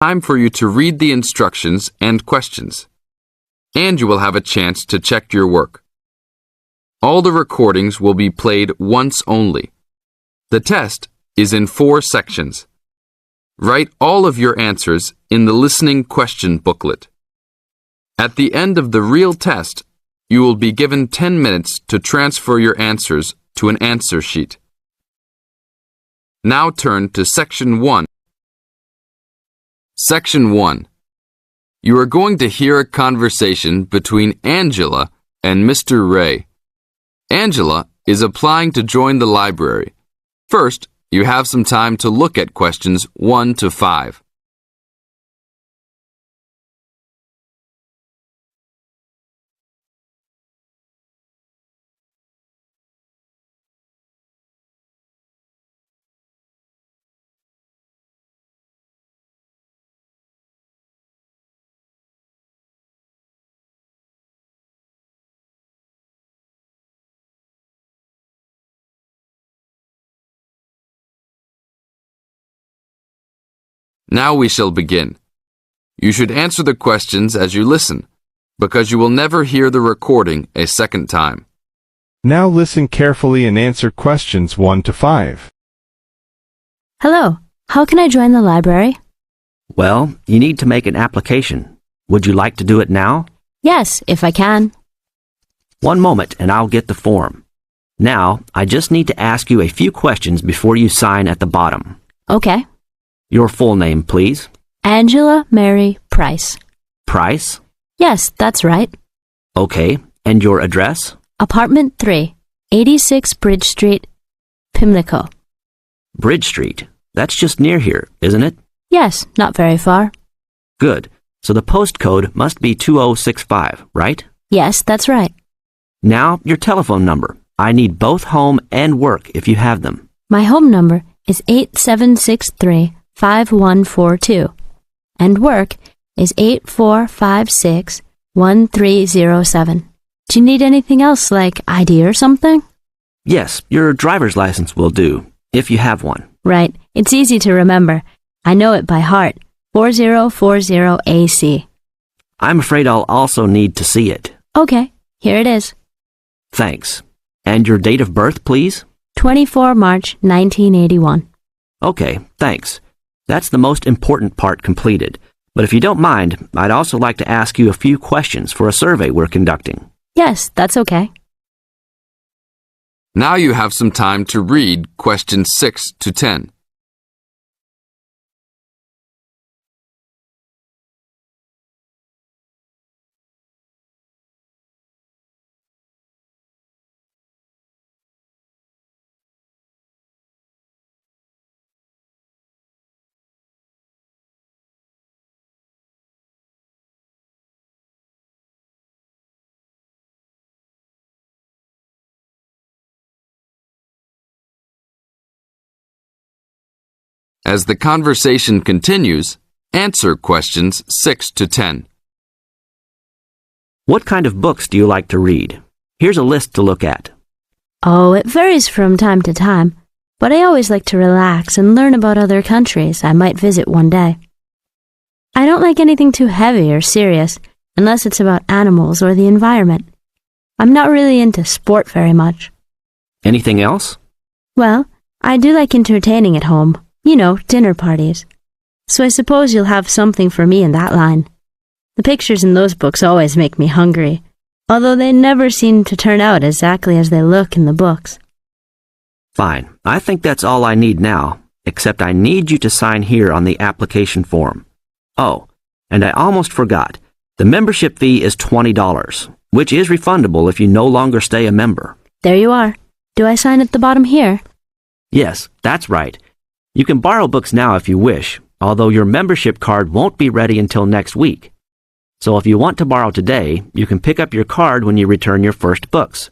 Time for you to read the instructions and questions, and you will have a chance to check your work. All the recordings will be played once only. The test is in 4 sections. Write all of your answers in the listening question booklet. At the end of the real test, you will be given 10 minutes to transfer your answers to an answer sheet. Now turn to Section 1. Section 1. You are going to hear a conversation between Angela and Mr. Ray. Angela is applying to join the library. First, you have some time to look at questions 1 to 5. Now we shall begin. You should answer the questions as you listen, because you will never hear the recording a second time. Now listen carefully and answer questions 1 to 5. Hello, how can I join the library? Well, you need to make an application. Would you like to do it now? Yes, if I can. One moment and I'll get the form. Now, I just need to ask you a few questions before you sign at the bottom. Okay. Your full name, please. Angela Mary Price. Price? Yes, that's right. Okay. And your address? Apartment 3, 86 Bridge Street, Pimlico. Bridge Street. That's just near here, isn't it? Yes, not very far. Good. So the postcode must be 2065, right? Yes, that's right. Now, your telephone number. I need both home and work if you have them. My home number is 8763-5142, and work is 8456-1307. Do you need anything else like ID or something? Yes, your driver's license will do, if you have one. Right. It's easy to remember. I know it by heart. 4040AC. I'm afraid I'll also need to see it. Okay, here it is. Thanks. And your date of birth, please? 24 March 1981. Okay, thanks. That's the most important part completed. But if you don't mind, I'd also like to ask you a few questions for a survey we're conducting. Yes, that's okay. Now you have some time to read questions 6 to 10. As the conversation continues, answer questions 6 to 10. What kind of books do you like to read? Here's a list to look at. Oh, it varies from time to time, but I always like to relax and learn about other countries I might visit one day. I don't like anything too heavy or serious, unless it's about animals or the environment. I'm not really into sport very much. Anything else? Well, I do like entertaining at home. You know, dinner parties. So I suppose you'll have something for me in that line. The pictures in those books always make me hungry, although they never seem to turn out exactly as they look in the books. Fine. I think that's all I need now, except I need you to sign here on the application form. Oh, and I almost forgot. The membership fee is $20, which is refundable if you no longer stay a member. There you are. Do I sign at the bottom here? Yes, that's right. You can borrow books now if you wish, although your membership card won't be ready until next week. So if you want to borrow today, you can pick up your card when you return your first books.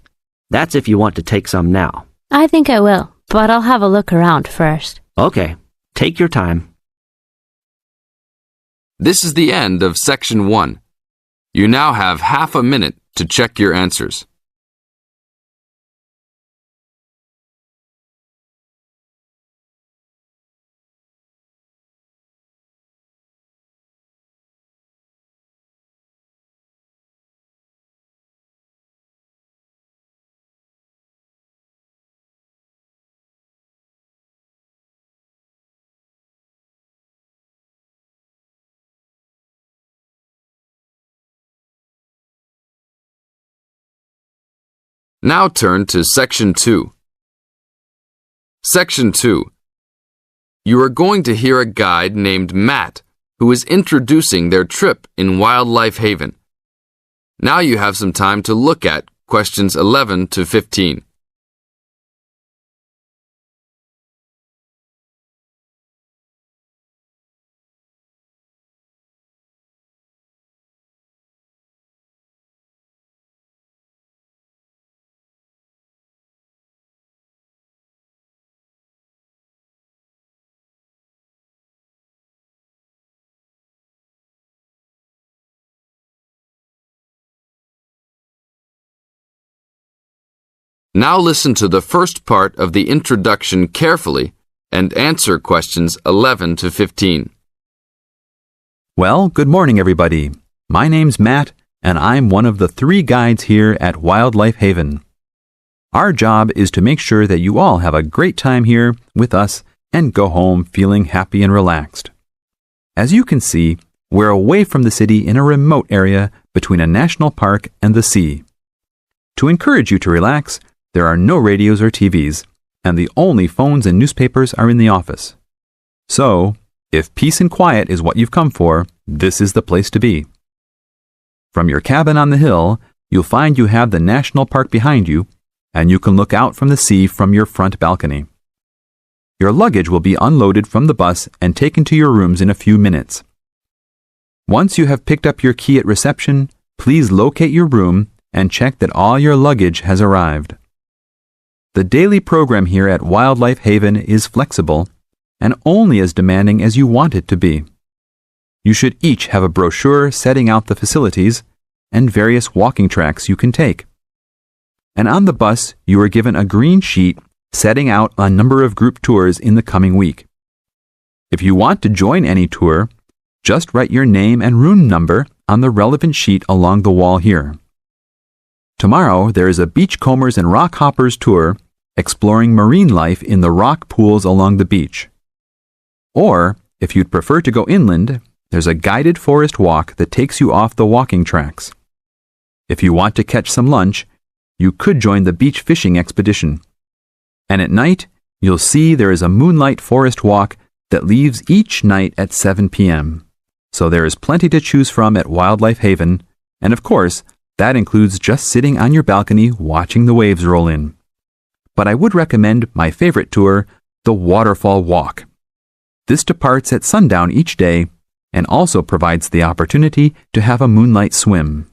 That's if you want to take some now. I think I will, but I'll have a look around first. Okay, take your time. This is the end of Section 1. You now have half a minute to check your answers. Now turn to Section 2. Section 2. You are going to hear a guide named Matt who is introducing their trip in Wildlife Haven. Now you have some time to look at questions 11 to 15. Now listen to the first part of the introduction carefully and answer questions 11 to 15. Well, good morning, everybody. My name's Matt, and I'm one of the 3 guides here at Wildlife Haven. Our job is to make sure that you all have a great time here with us and go home feeling happy and relaxed. As you can see, we're away from the city in a remote area between a national park and the sea. To encourage you to relax, there are no radios or TVs, and the only phones and newspapers are in the office. So, if peace and quiet is what you've come for, this is the place to be. From your cabin on the hill, you'll find you have the national park behind you, and you can look out from the sea from your front balcony. Your luggage will be unloaded from the bus and taken to your rooms in a few minutes. Once you have picked up your key at reception, please locate your room and check that all your luggage has arrived. The daily program here at Wildlife Haven is flexible and only as demanding as you want it to be. You should each have a brochure setting out the facilities and various walking tracks you can take. And on the bus, you are given a green sheet setting out a number of group tours in the coming week. If you want to join any tour, just write your name and room number on the relevant sheet along the wall here. Tomorrow, there is a Beachcombers and Rock Hoppers tour exploring marine life in the rock pools along the beach. Or, if you'd prefer to go inland, there's a guided forest walk that takes you off the walking tracks. If you want to catch some lunch, you could join the beach fishing expedition. And at night, you'll see there is a moonlight forest walk that leaves each night at 7 p.m. So there is plenty to choose from at Wildlife Haven, and of course, that includes just sitting on your balcony watching the waves roll in. But I would recommend my favorite tour, the Waterfall Walk. This departs at sundown each day and also provides the opportunity to have a moonlight swim.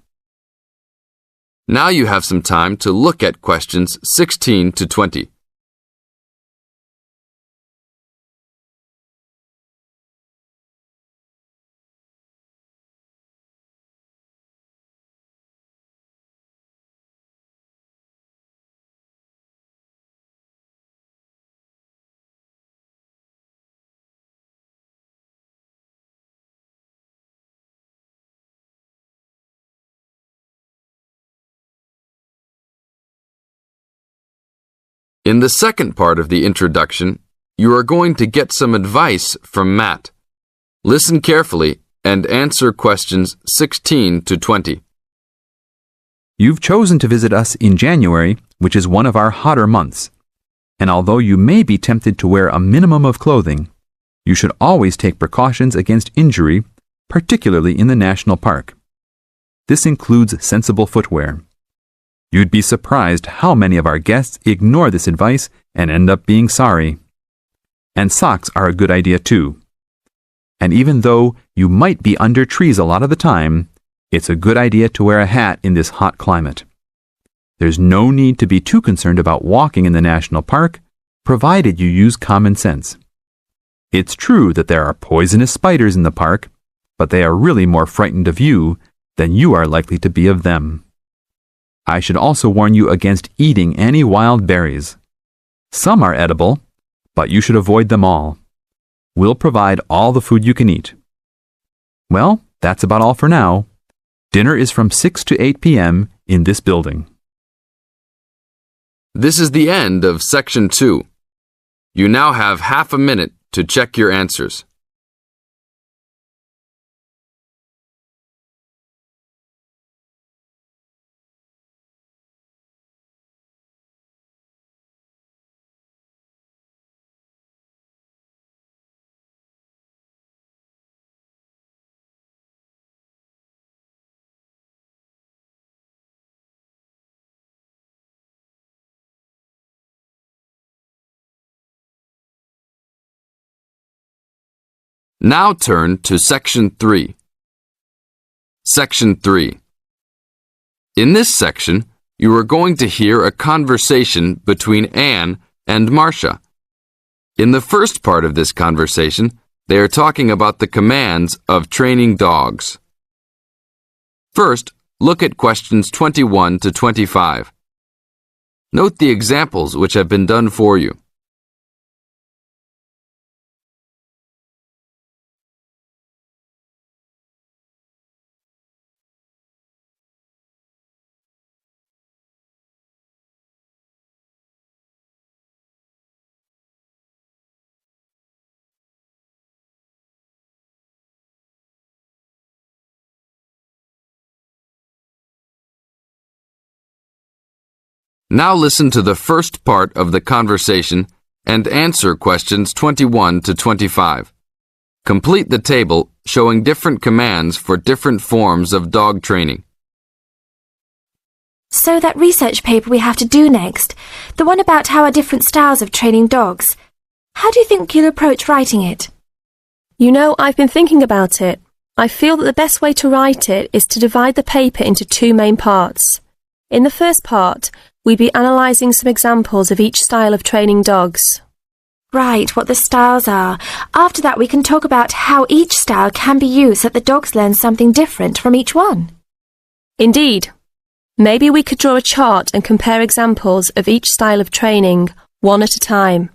Now you have some time to look at questions 16 to 20. In the second part of the introduction, you are going to get some advice from Matt. Listen carefully and answer questions 16 to 20. You've chosen to visit us in January, which is one of our hotter months. And although you may be tempted to wear a minimum of clothing, you should always take precautions against injury, particularly in the national park. This includes sensible footwear. You'd be surprised how many of our guests ignore this advice and end up being sorry. And socks are a good idea too. And even though you might be under trees a lot of the time, it's a good idea to wear a hat in this hot climate. There's no need to be too concerned about walking in the national park, provided you use common sense. It's true that there are poisonous spiders in the park, but they are really more frightened of you than you are likely to be of them. I should also warn you against eating any wild berries. Some are edible, but you should avoid them all. We'll provide all the food you can eat. Well, that's about all for now. Dinner is from 6 to 8 p.m. in this building. This is the end of Section 2. You now have half a minute to check your answers. Now turn to Section 3. Section 3. In this section, you are going to hear a conversation between Anne and Marcia. In the first part of this conversation, they are talking about the commands of training dogs. First, look at questions 21 to 25. Note the examples which have been done for you. Now listen to the first part of the conversation and answer questions 21 to 25. Complete the table showing different commands for different forms of dog training. So that research paper we have to do next, the one about how are different styles of training dogs, how do you think you'll approach writing it? You know, I've been thinking about it. I feel that the best way to write it is to divide the paper into two main parts. In the first part, we'd be analysing some examples of each style of training dogs. Right, what the styles are. After that we can talk about how each style can be used so that the dogs learn something different from each one. Indeed. Maybe we could draw a chart and compare examples of each style of training, one at a time.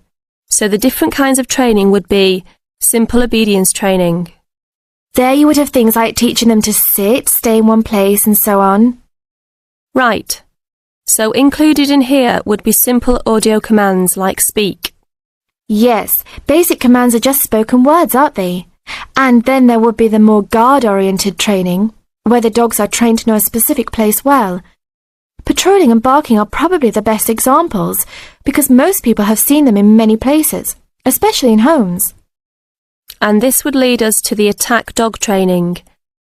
So the different kinds of training would be simple obedience training. There you would have things like teaching them to sit, stay in one place and so on. Right. So included in here would be simple audio commands like speak. Yes, basic commands are just spoken words, aren't they? And then there would be the more guard-oriented training, where the dogs are trained to know a specific place well. Patrolling and barking are probably the best examples, because most people have seen them in many places, especially in homes. And this would lead us to the attack dog training,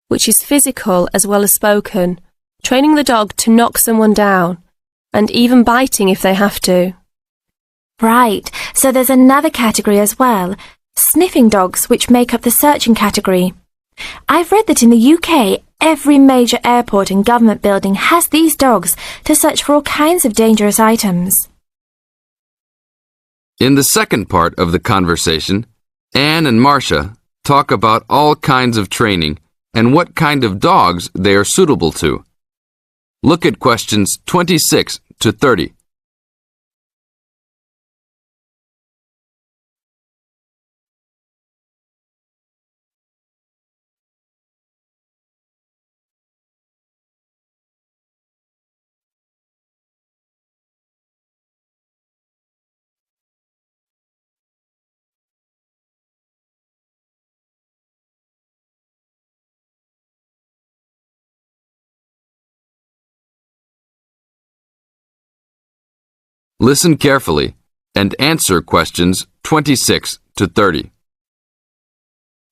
which is physical as well as spoken, training the dog to knock someone down, and even biting if they have to. Right, so there's another category as well, sniffing dogs, which make up the searching category. I've read that in the UK, every major airport and government building has these dogs to search for all kinds of dangerous items. In the second part of the conversation, Anne and Marcia talk about all kinds of training and what kind of dogs they are suitable to. Look at questions 26 to 30. Listen carefully and answer questions 26 to 30.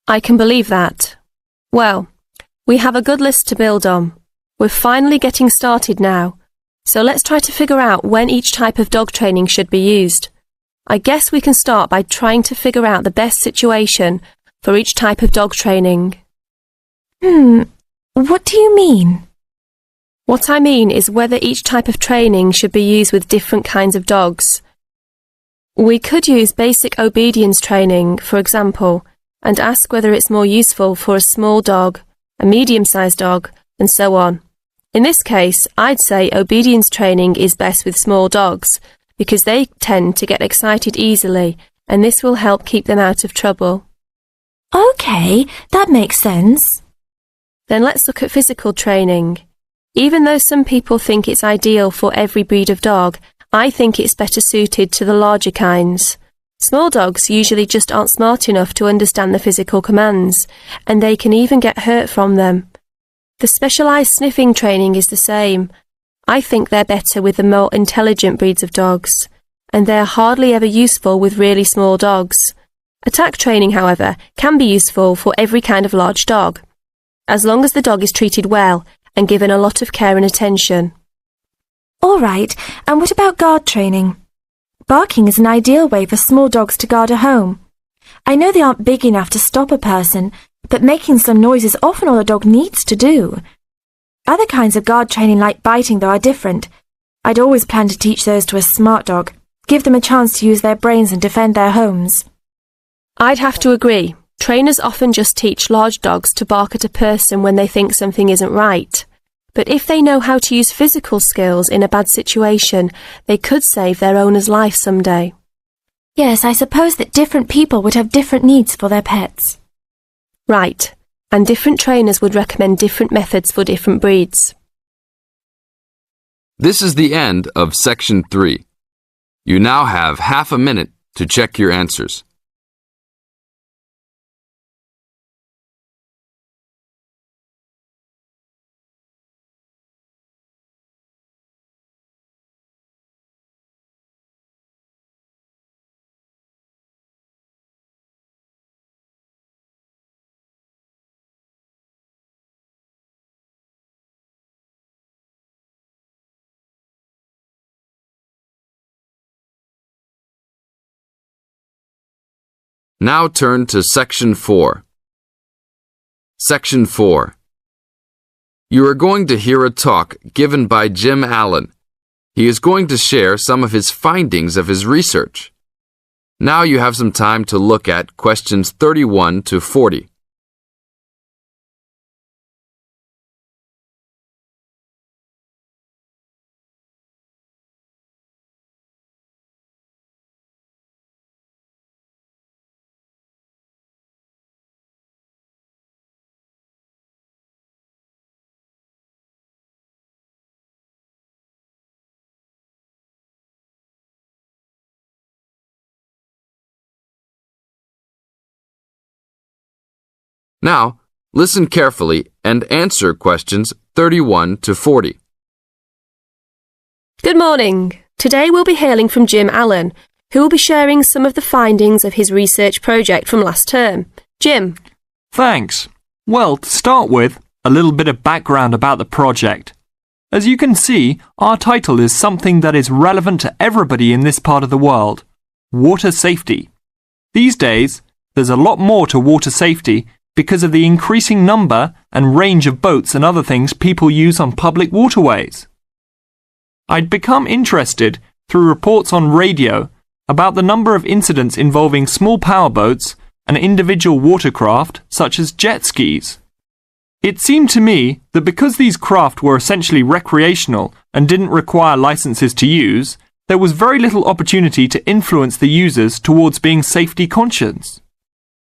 I can believe that. Well, we have a good list to build on. We're finally getting started now, so let's try to figure out when each type of dog training should be used. I guess we can start by trying to figure out the best situation for each type of dog training. What do you mean? What I mean is whether each type of training should be used with different kinds of dogs. We could use basic obedience training, for example, and ask whether it's more useful for a small dog, a medium-sized dog, and so on. In this case, I'd say obedience training is best with small dogs, because they tend to get excited easily, and this will help keep them out of trouble. Okay, that makes sense. Then let's look at physical training. Even though some people think it's ideal for every breed of dog, I think it's better suited to the larger kinds. Small dogs usually just aren't smart enough to understand the physical commands, and they can even get hurt from them. The specialised sniffing training is the same. I think they're better with the more intelligent breeds of dogs, and they're hardly ever useful with really small dogs. Attack training, however, can be useful for every kind of large dog, as long as the dog is treated well and given a lot of care and attention. All right, and what about guard training? Barking is an ideal way for small dogs to guard a home. I know they aren't big enough to stop a person, but making some noise is often all a dog needs to do. Other kinds of guard training like biting, though, are different. I'd always plan to teach those to a smart dog, give them a chance to use their brains and defend their homes. I'd have to agree. Trainers often just teach large dogs to bark at a person when they think something isn't right. But if they know how to use physical skills in a bad situation, they could save their owner's life someday. Yes, I suppose that different people would have different needs for their pets. Right, and different trainers would recommend different methods for different breeds. This is the end of Section 3. You now have half a minute to check your answers. Now turn to Section 4. Section 4. You are going to hear a talk given by Jim Allen. He is going to share some of his findings of his research. Now you have some time to look at questions 31 to 40. Now, listen carefully and answer questions 31 to 40. Good morning. Today we'll be hailing from Jim Allen, who will be sharing some of the findings of his research project from last term. Jim. Thanks. Well, to start with, a little bit of background about the project. As you can see, our title is something that is relevant to everybody in this part of the world: water safety. These days, there's a lot more to water safety because of the increasing number and range of boats and other things people use on public waterways. I'd become interested through reports on radio about the number of incidents involving small powerboats and individual watercraft such as jet skis. It seemed to me that because these craft were essentially recreational and didn't require licenses to use, there was very little opportunity to influence the users towards being safety conscious.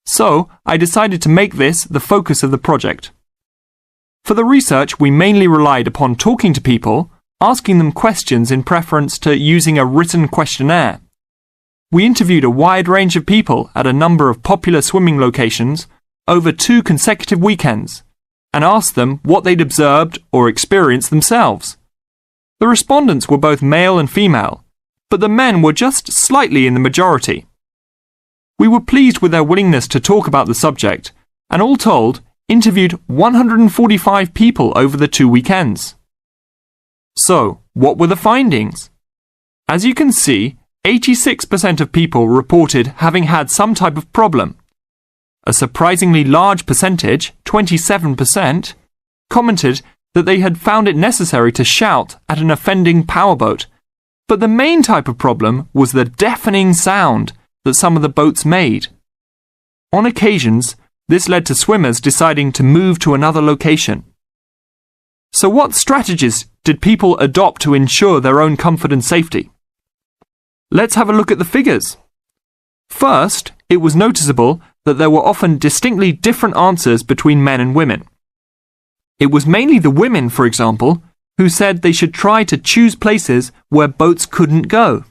So, I decided to make this the focus of the project. For the research, we mainly relied upon talking to people, asking them questions in preference to using a written questionnaire. We interviewed a wide range of people at a number of popular swimming locations over 2 consecutive weekends and asked them what they'd observed or experienced themselves. The respondents were both male and female, but the men were just slightly in the majority. We were pleased with their willingness to talk about the subject, and all told, interviewed 145 people over the 2 weekends. So, what were the findings? As you can see, 86% of people reported having had some type of problem. A surprisingly large percentage, 27%, commented that they had found it necessary to shout at an offending powerboat, but the main type of problem was the deafening sound that some of the boats made. On occasions, this led to swimmers deciding to move to another location. So what strategies did people adopt to ensure their own comfort and safety? Let's have a look at the figures. First, it was noticeable that there were often distinctly different answers between men and women. It was mainly the women, for example, who said they should try to choose places where boats couldn't go,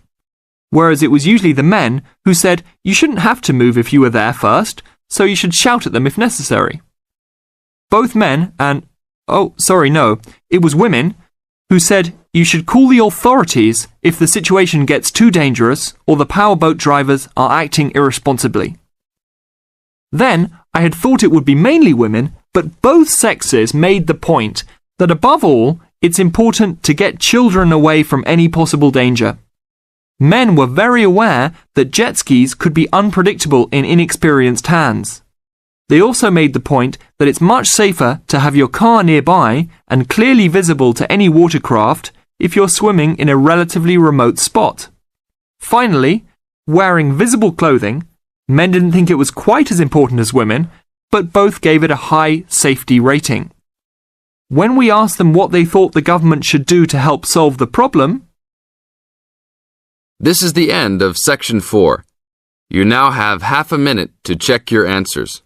whereas it was usually the men who said you shouldn't have to move if you were there first, so you should shout at them if necessary. Both men and, it was women who said you should call the authorities if the situation gets too dangerous or the powerboat drivers are acting irresponsibly. Then, I had thought it would be mainly women, but both sexes made the point that above all, it's important to get children away from any possible danger. Men were very aware that jet skis could be unpredictable in inexperienced hands. They also made the point that it's much safer to have your car nearby and clearly visible to any watercraft if you're swimming in a relatively remote spot. Finally, wearing visible clothing, men didn't think it was quite as important as women, but both gave it a high safety rating. When we asked them what they thought the government should do to help solve the problem, This is the end of section 4. You now have half a minute to check your answers.